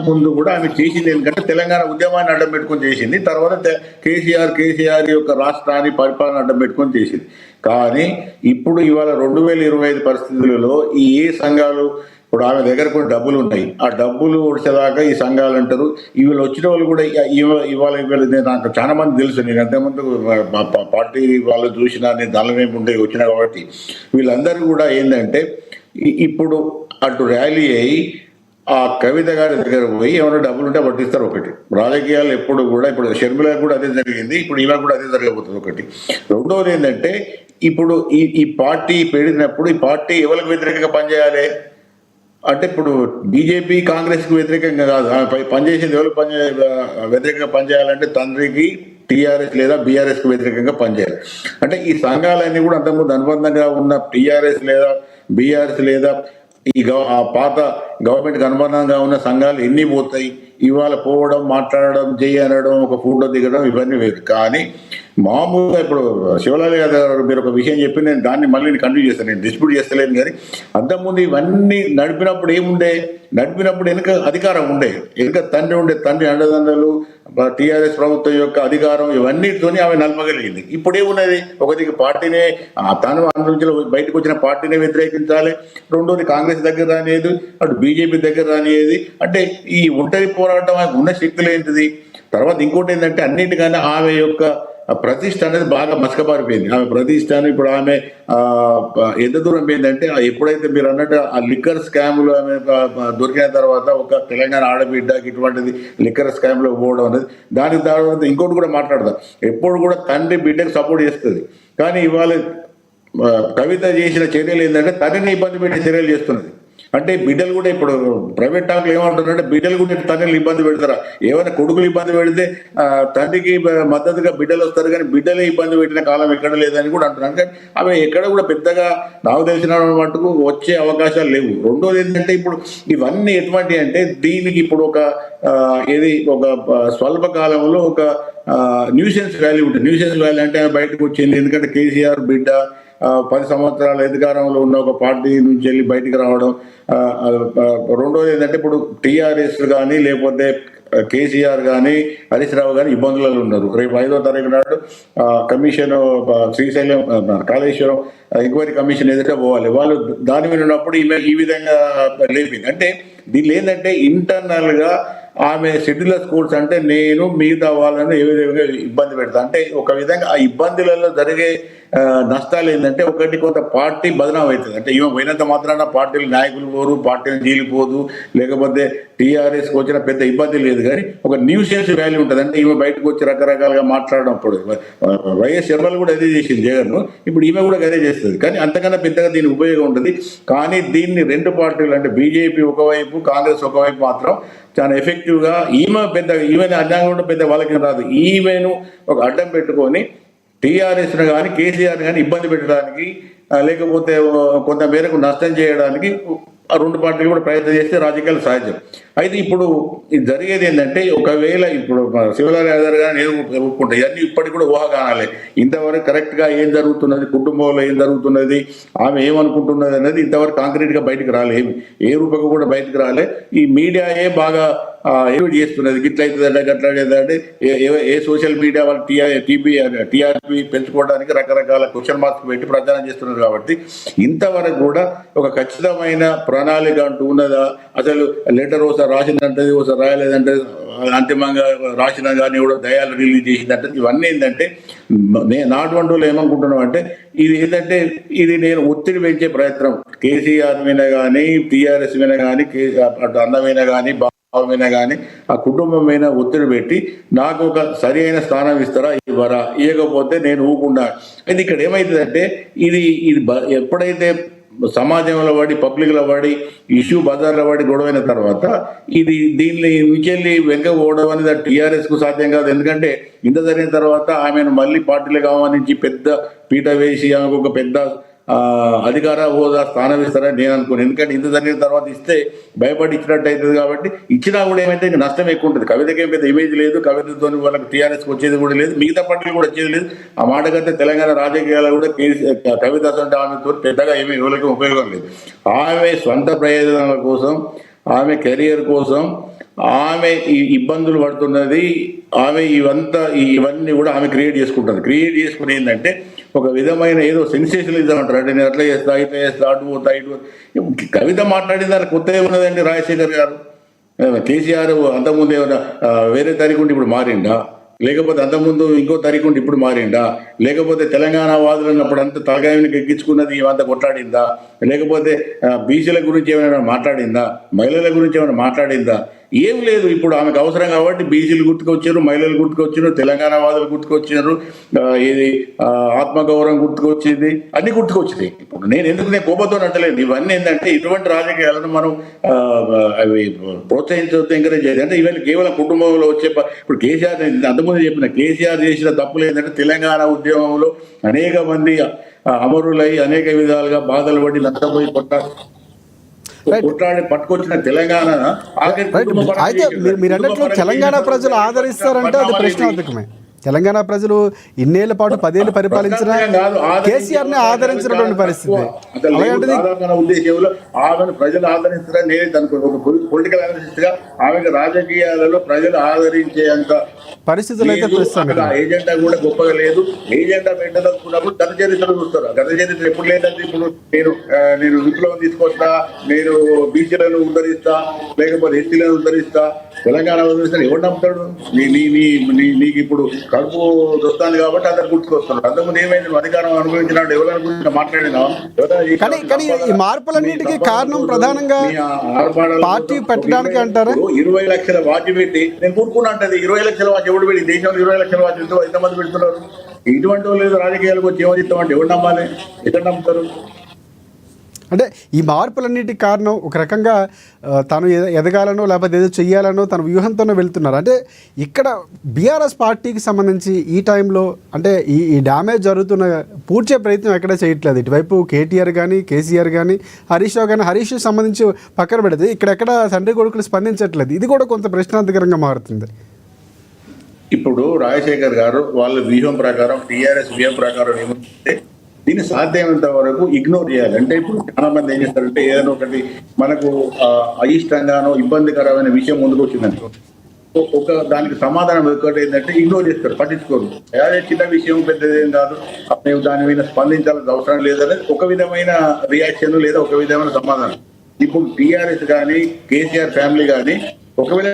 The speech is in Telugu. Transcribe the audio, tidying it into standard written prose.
ముందు కూడా ఆమె చేసింది ఎందుకంటే తెలంగాణ ఉద్యమాన్ని అడ్డం పెట్టుకొని చేసింది. తర్వాత కేసీఆర్ యొక్క రాష్ట్రాన్ని పరిపాలన అడ్డం పెట్టుకొని చేసింది. కానీ ఇప్పుడు ఇవాళ 2025 పరిస్థితులలో ఈ ఏ సంఘాలు, ఇప్పుడు ఆమె దగ్గర కొన్ని డబ్బులు ఉన్నాయి, ఆ డబ్బులు వచ్చేదాకా ఈ సంఘాలు అంటారు. వీళ్ళు వచ్చిన వాళ్ళు కూడా ఇవాళ నాకు చాలా మంది తెలుసు. నేను అంతకుముందు పార్టీ వాళ్ళు చూసినా, నేను దానిలో ఉండే వచ్చినా కాబట్టి వీళ్ళందరూ కూడా ఏంటంటే ఇప్పుడు అటు ర్యాలీ అయ్యి ఆ కవిత గారి దగ్గర పోయి ఏమైనా డబ్బులు ఉంటే పట్టిస్తారు. ఒకటి రాజకీయాలు ఎప్పుడు కూడా, ఇప్పుడు షర్మిల కూడా అదే జరిగింది, ఇప్పుడు ఈమె కూడా అదే జరగబోతుంది. ఒకటి. రెండవది ఏంటంటే ఇప్పుడు ఈ పార్టీ పెరిగినప్పుడు ఈ పార్టీ ఎవరికి వ్యతిరేకంగా పనిచేయాలి అంటే ఇప్పుడు బీజేపీ కాంగ్రెస్ కు వ్యతిరేకంగా కాదు, పనిచేసేది ఎవరు వ్యతిరేకంగా పనిచేయాలంటే తండ్రికి టీఆర్ఎస్ లేదా బీఆర్ఎస్ కు వ్యతిరేకంగా పనిచేయాలి. అంటే ఈ సంఘాలన్నీ కూడా అంతకుముందు అనుబంధంగా ఉన్న టీఆర్ఎస్ లేదా బీఆర్ఎస్ లేదా ఆ పాత గవర్నమెంట్కి అనుబంధంగా ఉన్న సంఘాలు ఎన్ని పోతాయి? ఇవాళ పోవడం, మాట్లాడడం, చేయనడం, ఒక ఫోటో దిగడం, ఇవన్నీ వేరు. కానీ మామూలుగా ఇప్పుడు శివలాల్ గారు మీరు ఒక విషయం చెప్పి నేను దాన్ని మళ్ళీ కంటిన్యూ చేస్తాను, నేను డిస్ప్యూట్ చేస్తలేను. కానీ అంతకుముందు ఇవన్నీ నడిపినప్పుడు ఏముండే, నడిపినప్పుడు వెనుక అధికారం ఉండే, వెనుక తండ్రి ఉండే, తండ్రి అండదండలు, టీఆర్ఎస్ ప్రభుత్వం యొక్క అధికారం, ఇవన్నిటితోని ఆమె నలపగలిగింది. ఇప్పుడు ఏమున్నది, ఒకటికి పార్టీనే తను అనుభవించిన బయటకు వచ్చిన పార్టీనే వ్యతిరేకించాలి, రెండోది కాంగ్రెస్ దగ్గర రానిది, అటు బీజేపీ దగ్గర రానిది. అంటే ఈ ఒంటరి పోరాటం ఉన్న శక్తులు ఏంటిది? తర్వాత ఇంకోటి ఏంటంటే అన్నిటికన్నా ఆమె యొక్క ప్రతిష్ట అనేది బాగా మసకబారిపోయింది. ఆమె ప్రతిష్టను ఇప్పుడు ఆమె ఎంత దూరం పోయిందంటే ఎప్పుడైతే మీరు అన్నట్టు ఆ లిక్కర్ స్కామ్లో ఆమె దొరికిన తర్వాత ఒక తెలంగాణ ఆడబిడ్డకి ఇటువంటిది లిక్కర్ స్కామ్లో పోవడం అనేది, దాని తర్వాత ఇంకోటి కూడా మాట్లాడదాం, ఎప్పుడు కూడా తండ్రి బిడ్డకు సపోర్ట్ చేస్తుంది. కానీ ఇవాళ కవిత చేసిన చర్యలు ఏంటంటే తండ్రిని ఇబ్బంది పెట్టే చర్యలు చేస్తున్నది. అంటే బిడ్డలు కూడా ఇప్పుడు ప్రైవేట్ టాక్లు ఏమంటున్నారంటే బిడ్డలు కూడా తండ్రులు ఇబ్బంది పెడతారా? ఏమైనా కొడుకులు ఇబ్బంది పెడితే తండ్రికి మద్దతుగా బిడ్డలు వస్తారు, కానీ బిడ్డలే ఇబ్బంది పెట్టిన కాలం ఎక్కడ లేదని కూడా అంటున్నారు. కానీ అవి ఎక్కడ కూడా పెద్దగా నాకు తెలిసిన మటుకు వచ్చే అవకాశాలు లేవు. రెండోది ఏంటంటే ఇప్పుడు ఇవన్నీ ఎటువంటి అంటే దీనికి ఇప్పుడు ఒక స్వల్ప కాలంలో ఒక న్యూసెన్స్ వాల్యూ ఉంటుంది. న్యూసెన్స్ వాల్యూ అంటే బయటకు వచ్చింది ఎందుకంటే కేసీఆర్ బిడ్డ 10 సంవత్సరాల అధికారంలో ఉన్న ఒక పార్టీ నుంచి వెళ్ళి బయటికి రావడం. రెండోది ఏంటంటే ఇప్పుడు టీఆర్ఎస్ కానీ లేకపోతే కేసీఆర్ కానీ హరీష్ రావు కానీ ఇబ్బందులలో ఉన్నారు. రేపు 5వ తారీఖు నాడు commission Srisailam Kaleshwaram enquiry commission ఎదుట పోవాలి. వాళ్ళు దాని మీద ఉన్నప్పుడు ఈ విధంగా లేపింది. అంటే దీనిలో ఏంటంటే ఇంటర్నల్ గా ఆమె షెడ్యూలర్ స్కూల్స్ అంటే నేను మిగతా వాళ్ళని ఏ విధంగా ఇబ్బంది పెడతా అంటే ఒక విధంగా ఆ ఇబ్బందులలో జరిగే నష్టాలు ఏంటంటే ఒకటి కొంత పార్టీ బదనాం అవుతుంది. అంటే ఈమె పోయినంత మాత్రాన పార్టీలు నాయకులు పోరు, పార్టీలు జీలిపోదు, లేకపోతే టీఆర్ఎస్కి వచ్చిన పెద్ద ఇబ్బంది లేదు. కానీ ఒక న్యూసెన్స్ వాల్యూ ఉంటుంది. అంటే ఈమె బయటకు వచ్చి రకరకాలుగా మాట్లాడడం. వైఎస్ శర్మలు కూడా అదే చేసింది జగన్, ఇప్పుడు ఈమె కూడా అదే చేస్తుంది. కానీ అంతకన్నా పెద్దగా దీని ఉపయోగం ఉంటుంది. కానీ దీన్ని రెండు పార్టీలు అంటే బీజేపీ ఒకవైపు, కాంగ్రెస్ ఒకవైపు మాత్రం చాలా ఎఫెక్టివ్గా ఈమెను అడ్డంగా కూడా పెద్ద వాళ్ళకి రాదు. ఈమెను ఒక అడ్డం పెట్టుకొని టీఆర్ఎస్ను కానీ కేసీఆర్ కానీ ఇబ్బంది పెట్టడానికి లేకపోతే కొంత మేరకు నష్టం చేయడానికి ఆ రెండు పార్టీలు కూడా ప్రయత్నం చేస్తే రాజకీయాలు సహజం. అయితే ఇప్పుడు ఇది జరిగేది ఏంటంటే ఒకవేళ ఇప్పుడు శివలాల్ యాదవ్ గారిని ఒప్పుకుంటాయి ఇవన్నీ ఇప్పటికి కూడా ఊహాగానాలే. ఇంతవరకు కరెక్ట్గా ఏం జరుగుతున్నది, కుటుంబంలో ఏం జరుగుతున్నది, ఆమె ఏమనుకుంటున్నది అనేది ఇంతవరకు కాంక్రీట్గా బయటకు రాలే, ఏ రూపంగా కూడా బయటకు రాలే. ఈ మీడియాయే బాగా ఎడిట్ చేస్తున్నది, గిట్లయితుందంటే గట్లాడేదంటే ఏ సోషల్ మీడియా వాళ్ళు టీఆర్పీ పెంచుకోవడానికి రకరకాల క్వశ్చన్ మార్క్స్ పెట్టి ప్రచారం చేస్తున్నారు. కాబట్టి ఇంతవరకు కూడా ఒక ఖచ్చితమైన ప్రణాళిక అంటూ ఉన్నదా? అసలు లెటర్ ఒకసారి రాసిందంటే ఒకసారి రాయలేదంటే అంతిమంగా రాసిన కానీ కూడా దయాలు రిలీజ్ చేసిందంటే ఇవన్నీ ఏంటంటే నాటువంటి వాళ్ళు ఏమనుకుంటున్నాం అంటే ఇది ఏంటంటే ఇది నేను ఒత్తిడి పెంచే ప్రయత్నం కేసీఆర్ మీద కానీ టీఆర్ఎస్ మీద కానీ అటు అన్న మీద కానీ మీద కానీ ఆ కుటుంబం మీద ఒత్తిడి పెట్టి నాకు ఒక సరి అయిన స్థానం ఇస్తారా, ఇవ్వరా, ఇవ్వకపోతే నేను ఊకుండా. అయితే ఇక్కడ ఏమవుతుందంటే ఇది ఎప్పుడైతే సమాజంలో పడి పబ్లిక్లో పడి ఇష్యూ బజార్లో పడి గొడవైన తర్వాత దీన్ని నుంచి వెంక పోవడం అనేది టీఆర్ఎస్ కు సాధ్యం కాదు. ఎందుకంటే ఇంత జరిగిన తర్వాత ఆమెను మళ్ళీ పార్టీలకు ఆహ్వానించి పెద్ద పీట వేసి ఆమెకు ఒక పెద్ద అధికార హోదా స్థానం ఇస్తారని నేను అనుకోను. ఎందుకంటే ఇంత జరిగిన తర్వాత ఇస్తే భయపడి ఇచ్చినట్టు అవుతుంది. కాబట్టి ఇచ్చినా కూడా ఏమైతే ఇంకా నష్టం ఎక్కువ ఉంటుంది. కవితకి ఏం పెద్ద ఇమేజ్ లేదు, కవితతో వాళ్ళకి టీఆర్ఎస్కి వచ్చేది కూడా లేదు, మిగతా పార్టీలు కూడా వచ్చేది లేదు. ఆ మాట కంటే తెలంగాణ రాజకీయాలు కూడా కవిత అంటే ఆమెతో పెద్దగా ఏమీ ఎవరికి ఉపయోగం లేదు. ఆమె సొంత ప్రయోజనాల కోసం, ఆమె కెరియర్ కోసం ఆమె ఈ ఇబ్బందులు పడుతున్నది, ఆమె ఇవన్నీ కూడా ఆమె క్రియేట్ చేసుకుంటుంది. క్రియేట్ చేసుకుని ఏంటంటే ఒక విధమైన ఏదో సెన్సేషనలిజం అంటారు, అంటే నేను అట్లా చేస్తా ఇట్లా చేస్తా అటు పోతా ఇటు పోతా. కవిత మాట్లాడిన దానికి కొత్త ఏమున్నదండి? రాజశేఖర్ గారు కేసీఆర్ అంతకుముందు ఏమైనా వేరే తారీఖు ఉండి ఇప్పుడు మారిండా? లేకపోతే అంతకుముందు ఇంకో తారీఖు ఉండి ఇప్పుడు మారిండా? లేకపోతే తెలంగాణ వాదులు ఉన్నప్పుడు అంత తలగాయనికి ఎక్కించుకున్నది ఇవంతా కొట్లాడిందా? లేకపోతే బీసీల గురించి ఏమైనా మాట్లాడిందా? మహిళల గురించి ఏమైనా మాట్లాడిందా? ఏం లేదు. ఇప్పుడు ఆమెకు అవసరం కాబట్టి బీసీలు గుర్తుకొచ్చారు, మహిళలు గుర్తుకొచ్చారు, తెలంగాణ వాదులు గుర్తుకొచ్చారు, ఇది ఆత్మగౌరవం గుర్తుకొచ్చింది, అన్ని గుర్తుకొచ్చింది. ఇప్పుడు నేను కోపంతో అంటలేదు. ఇవన్నీ ఏంటంటే ఇటువంటి రాజకీయాలను మనం అవి ప్రోత్సహించవద్దు, ఎంకరేజ్ చేయాలి. అంటే ఇవన్నీ కేవలం కుటుంబంలో వచ్చే ఇప్పుడు కేసీఆర్ అంతకుముందు చెప్పిన కేసీఆర్ చేసిన తప్పులు ఏంటంటే తెలంగాణ ఉద్యమంలో అనేక మంది అమరులై అనేక విధాలుగా బాధలు పడి నష్టపోయి కొట్లాడి పట్టుకొచ్చిన తెలంగాణ అయితే మీరు అన్నట్లు తెలంగాణ ప్రజలు ఆదరిస్తారంటే అది ప్రశ్నార్థకమే. తెలంగాణ ప్రజలు ఇన్నేళ్ల పాటు 10 ఏళ్ళు పరిపాలించిన కేసీఆర్ ని ఆదరించినటువంటి పరిస్థితి. ఉద్దేశంలో ఆమెను ప్రజలు ఆదరిస్తారని నేను అనుకో పొలిటికల్ అనలిస్ట్ గా ఆమెకు రాజకీయాలలో ప్రజలు ఆదరించేంత పరిస్థితులు అయితే ఏజెండా కూడా గొప్పగా లేదు. ఏజెండా పెట్టదలుచుకున్నప్పుడు గత చరిత్ర చూస్తారు. గత చరిత్ర ఎప్పుడు లేదంటే ఇప్పుడు నేను విప్లవం తీసుకొస్తా, నేను బీసీలను ఉద్ధరిస్తా, లేకపోతే ఎస్సీలను ఉద్ధరిస్తా, తెలంగాణ ఉద్ధరిస్తా, ఎవరు నమ్ముతాడు? నీకు ఇప్పుడు కడుపు వస్తాను కాబట్టి అందరు గుర్తుకొస్తున్నాడు. అంతకుముందు ఏమైంది? అధికారం అనుభవించినాడు ఎవరి గురించి మాట్లాడినా? కానీ ఈ మార్పులన్నిటికీ కారణం ప్రధానంగా పార్టీ పెట్టడానికి అంటారా? 20 లక్షల వాచి పెట్టి నేను కూరుకున్నా అంటది. 20 లక్షల వాచి ఎవడు పెట్టి దేశంలో 20 లక్షల వాచి ఎంతమంది పెడుతున్నారు? ఇటువంటి వాళ్ళు రాజకీయాలకు వచ్చి ఏమో చెప్తామంటే ఎవరు నమ్మాలి? ఎక్కడ నమ్ముతారు? అంటే ఈ మార్పులన్నిటికి కారణం ఒక రకంగా తను ఎదగాలనో లేకపోతే ఏదో చెయ్యాలనో తన వ్యూహంతోనే వెళ్తున్నారు. అంటే ఇక్కడ బీఆర్ఎస్ పార్టీకి సంబంధించి ఈ టైంలో అంటే ఈ డ్యామేజ్ జరుగుతున్న పూడ్చే ప్రయత్నం ఎక్కడ చేయట్లేదు. ఇటువైపు కేటీఆర్ కానీ కేసీఆర్ కానీ హరీష్ రావు కానీ హరీష్ సంబంధించి పక్కన పెడితే ఇక్కడెక్కడ తండ్రి కొడుకులు స్పందించట్లేదు. ఇది కూడా కొంత ప్రశ్నార్థకరంగా మారుతుంది. ఇప్పుడు రాజశేఖర్ గారు వాళ్ళ వ్యూహం ప్రకారం టీఆర్ఎస్ వ్యూహం ప్రకారం ఏమంటే దీన్ని సాధ్యమైనంత వరకు ఇగ్నోర్ చేయాలి. అంటే ఇప్పుడు చాలా మంది ఏం చేస్తారంటే ఏదైనా ఒకటి మనకు అయిష్టంగానో ఇబ్బందికరమైన విషయం ముందుకు వచ్చిందనుకో ఒక దానికి సమాధానం ఒకటి ఏంటంటే ఇగ్నోర్ చేస్తారు, పట్టించుకోరు. అదే చిన్న విషయం పెద్దదేం కాదు, మేము దాని మీద స్పందించాల్సిన అవసరం లేదనేది ఒక విధమైన రియాక్షన్ లేదా ఒక విధమైన సమాధానం. ఇప్పుడు టీఆర్ఎస్ కానీ కేసీఆర్ ఫ్యామిలీ కానీ ఒకవేళ